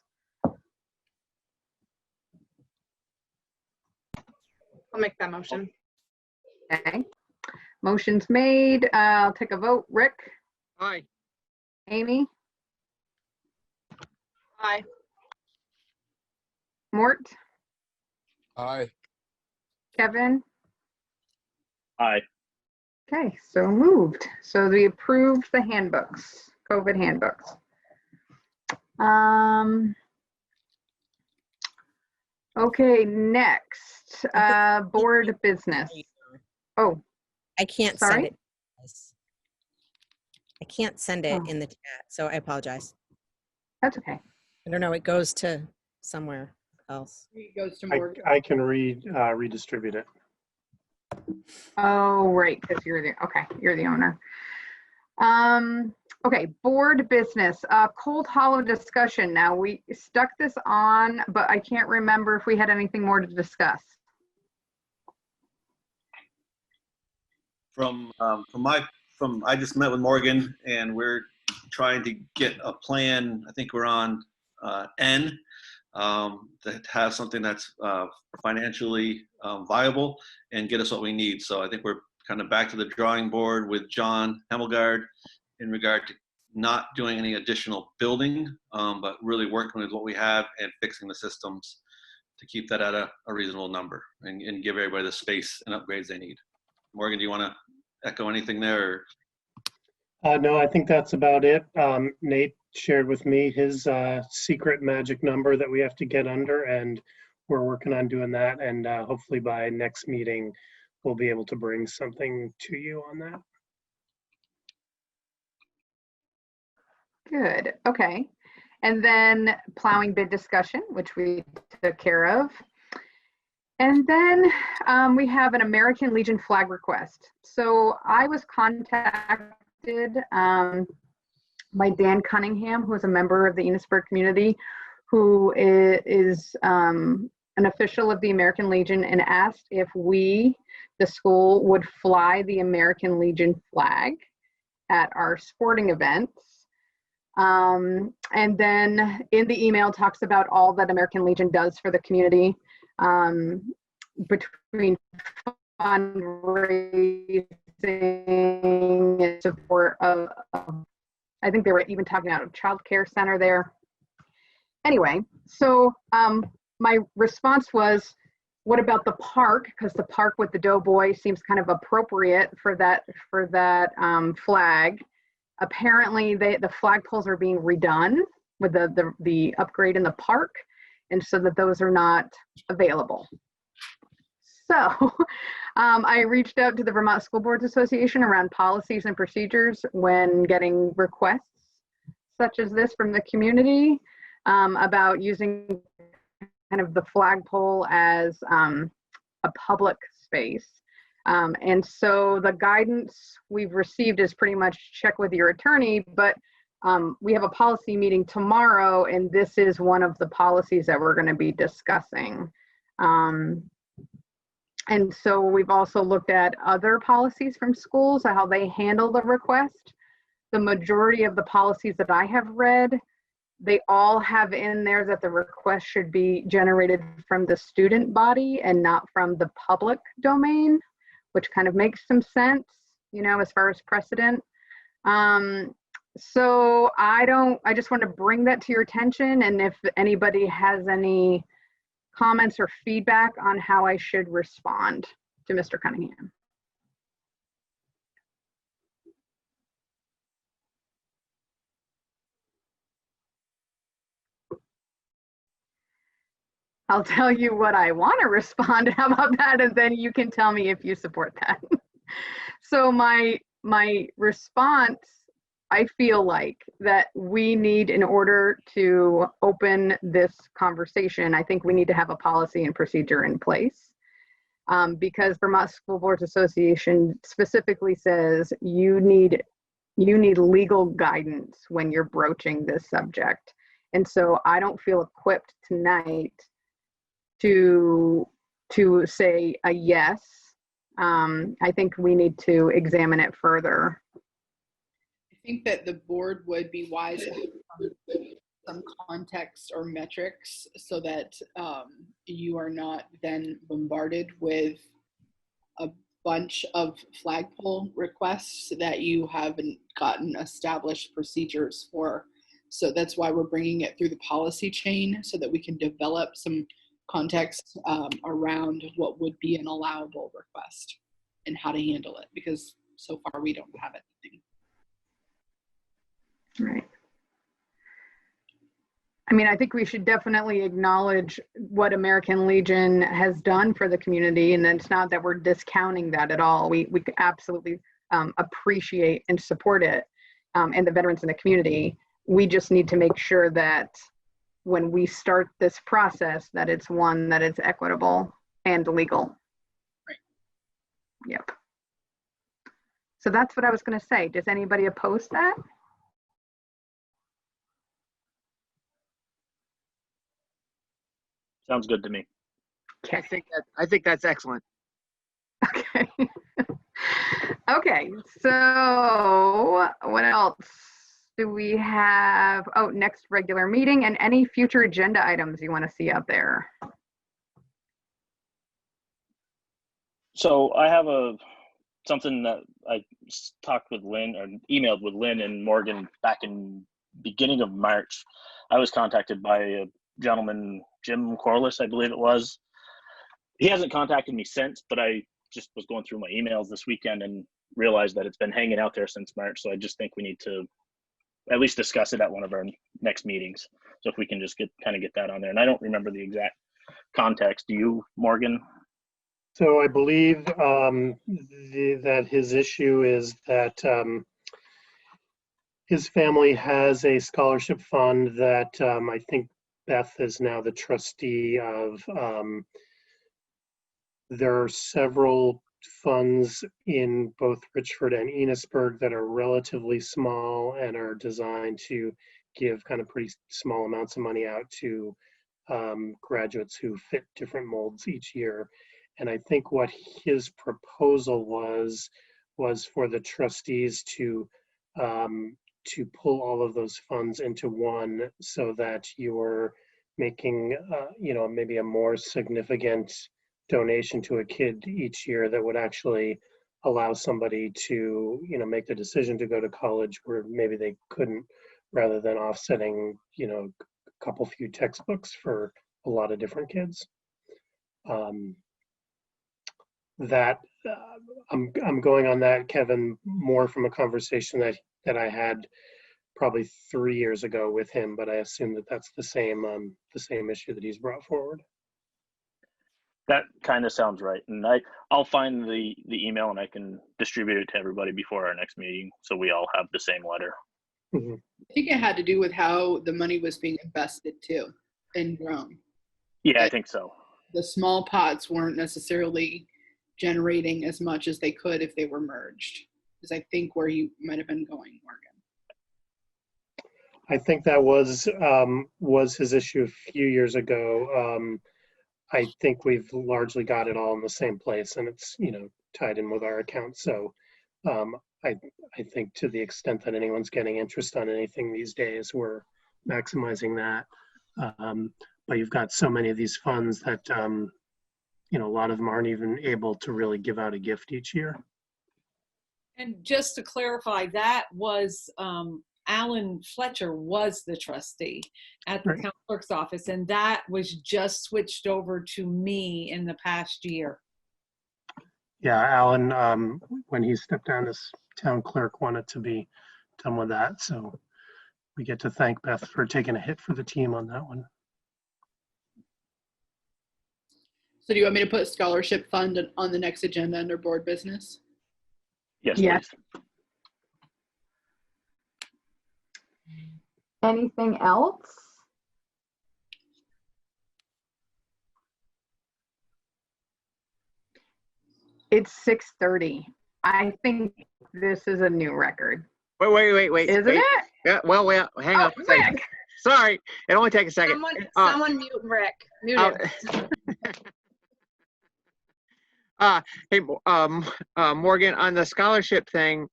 I'll make that motion. Okay. Motion's made. I'll take a vote. Rick? Aye. Amy? Aye. Mort? Aye. Kevin? Aye. Okay, so moved. So we approved the handbooks, COVID handbooks. Okay, next, board business. Oh, I can't sorry? send it. I can't send it in the chat, so I apologize. That's okay. I don't know, it goes to somewhere else. It goes to Morgan. I can redistribute it. Oh, right, because you're the owner. Okay, board business, Cold Hollow discussion. Now we stuck this on, but I can't remember if we had anything more to discuss. I just met with Morgan and we're trying to get a plan. I think we're on N to have something that's financially viable and get us what we need. So I think we're kind of back to the drawing board with John Hemmelgard in regard to not doing any additional building, but really working with what we have and fixing the systems to keep that at a reasonable number and give everybody the space and upgrades they need. Morgan, do you want to echo anything there? No, I think that's about it. Nate shared with me his secret magic number that we have to get under, and we're working on doing that. And hopefully by next meeting, we'll be able to bring something to you on that. Good, okay. And then plowing bid discussion, which we took care of. And then we have an American Legion flag request. So I was contacted by Dan Cunningham, who is a member of the Enosburg community, who is an official of the American Legion, and asked if we, the school, would fly the American Legion flag at our sporting events. And then in the email talks about all that American Legion does for the community, between fundraising and support of, I think they were even talking about a child care center there. Anyway, so my response was, what about the park? Because the park with the Doughboy seems kind of appropriate for that flag. Apparently, the flagpoles are being redone with the upgrade in the park, and so that those are not available. So I reached out to the Vermont School Boards Association around policies and procedures when getting requests such as this from the community about using kind of the flagpole as a public space. And so the guidance we've received is pretty much check with your attorney, but we have a policy meeting tomorrow, and this is one of the policies that we're going to be discussing. And so we've also looked at other policies from schools, how they handle the request. the majority of the policies that I have read, they all have in there that the request should be generated from the student body and not from the public domain, which kind of makes some sense, you know, as far as precedent. So I just want to bring that to your attention, and if anybody has any comments or feedback on how I should respond to Mr. Cunningham. I'll tell you what I want to respond. How about that? And then you can tell me if you support that. So my response, I feel like that we need, in order to open this conversation, I think we need to have a policy and procedure in place. Because Vermont School Boards Association specifically says you need legal guidance when you're broaching this subject. And so I don't feel equipped tonight to say a yes. I think we need to examine it further. I think that the board would be wise to have some context or metrics so that you are not then bombarded with a bunch of flagpole requests that you haven't gotten established procedures for. So that's why we're bringing it through the policy chain, so that we can develop some context around what would be an allowable request and how to handle it, because so far we don't have anything. Right. I mean, I think we should definitely acknowledge what American Legion has done for the community, and it's not that we're discounting that at all. We absolutely appreciate and support it, and the veterans in the community. We just need to make sure that when we start this process, that it's one that is equitable and legal. Right. Yep. So that's what I was going to say. Does anybody oppose that? Sounds good to me. I think that's excellent. Okay. Okay, so what else do we have? Oh, next regular meeting and any future agenda items you want to see out there. So I have something that I talked with Lynn, or emailed with Lynn and Morgan back in beginning of March. I was contacted by a gentleman, Jim Corliss, I believe it was. He hasn't contacted me since, but I just was going through my emails this weekend and realized that it's been hanging out there since March. So I just think we need to at least discuss it at one of our next meetings. So if we can just get that on there. And I don't remember the exact context. Do you, Morgan? So I believe that his issue is that his family has a scholarship fund that I think Beth is now the trustee of. There are several funds in both Richford and Enosburg that are relatively small and are designed to give kind of pretty small amounts of money out to graduates who fit different molds each year. And I think what his proposal was for the trustees to pull all of those funds into one, so that you're making maybe a more significant donation to a kid each year that would actually allow somebody to make the decision to go to college where maybe they couldn't, rather than offsetting a couple few textbooks for a lot of different kids. That I'm going on that, Kevin, more from a conversation that I had probably 3 years ago with him, but I assume that that's the same issue that he's brought forward. That kind of sounds right. And I'll find the email and I can distribute it to everybody before our next meeting, so we all have the same letter. Mm-hmm. I think it had to do with how the money was being invested too and grown. Yeah, I think so. The small pots weren't necessarily generating as much as they could if they were merged, is I think where you might have been going, Morgan. I think that was his issue a few years ago. I think we've largely got it all in the same place, and it's tied in with our account. So I think to the extent that anyone's getting interest on anything these days, we're maximizing that. But you've got so many of these funds that, you know, a lot of them aren't even able to really give out a gift each year. And just to clarify, that was Alan Fletcher was the trustee at the town clerk's office, and that was just switched over to me in the past year. Yeah, Alan, when he stepped down as town clerk, wanted to be done with that. So we get to thank Beth for taking a hit for the team on that one. So do you want me to put scholarship fund on the next agenda under board business? Yes, Yes. please. Anything else? It's 6:30. I think this is a new record. Wait. Isn't wait. it? Yeah, well, hang on. Rick. Sorry, it only takes a second. Someone mute Rick. Mute him. Hey, Morgan, on the scholarship thing,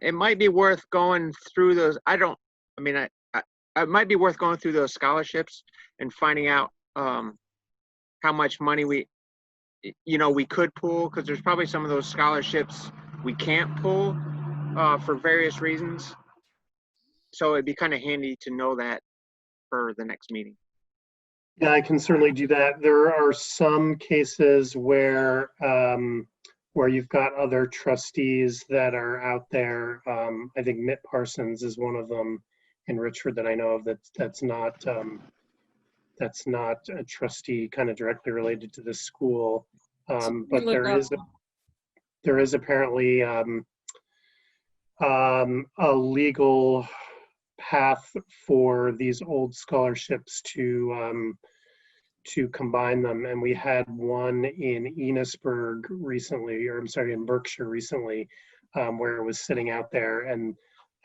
it might be worth going through those. It might be worth going through those scholarships and finding out how much money we could pull, because there's probably some of those scholarships we can't pull for various reasons. So it'd be kind of handy to know that for the next meeting. Yeah, I can certainly do that. There are some cases where you've got other trustees that are out there. I think Mitt Parsons is one of them in Richford that I know of. That's not a trustee kind of directly related to the school, but there is apparently a legal path for these old scholarships to combine them. And we had one in Enosburg recently, in Berkshire recently, where it was sitting out there, and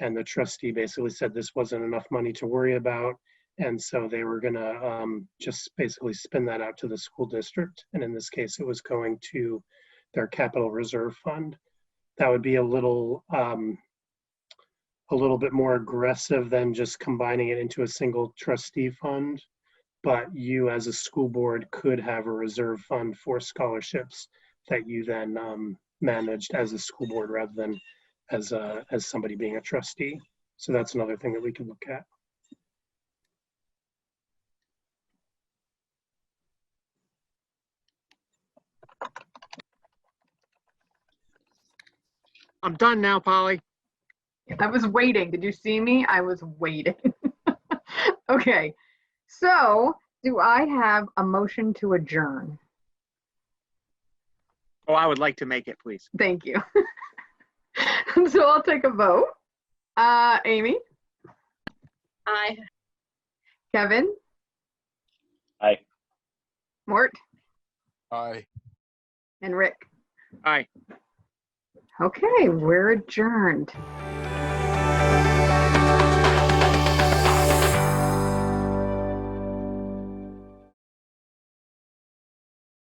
the trustee basically said this wasn't enough money to worry about. And so they were gonna just basically spin that out to the school district. And in this case, it was going to their capital reserve fund. That would be a little bit more aggressive than just combining it into a single trustee fund. But you as a school board could have a reserve fund for scholarships that you then managed as a school board rather than as somebody being a trustee. So that's another thing that we could look at. I'm done now, Polly. I was waiting. Did you see me? I was waiting. Okay. So do I have a motion to adjourn? Oh, I would like to make it, please. Thank you. So I'll take a vote. Amy? Aye. Kevin? Aye. Mort? Aye. And Rick? Aye. Okay, we're adjourned.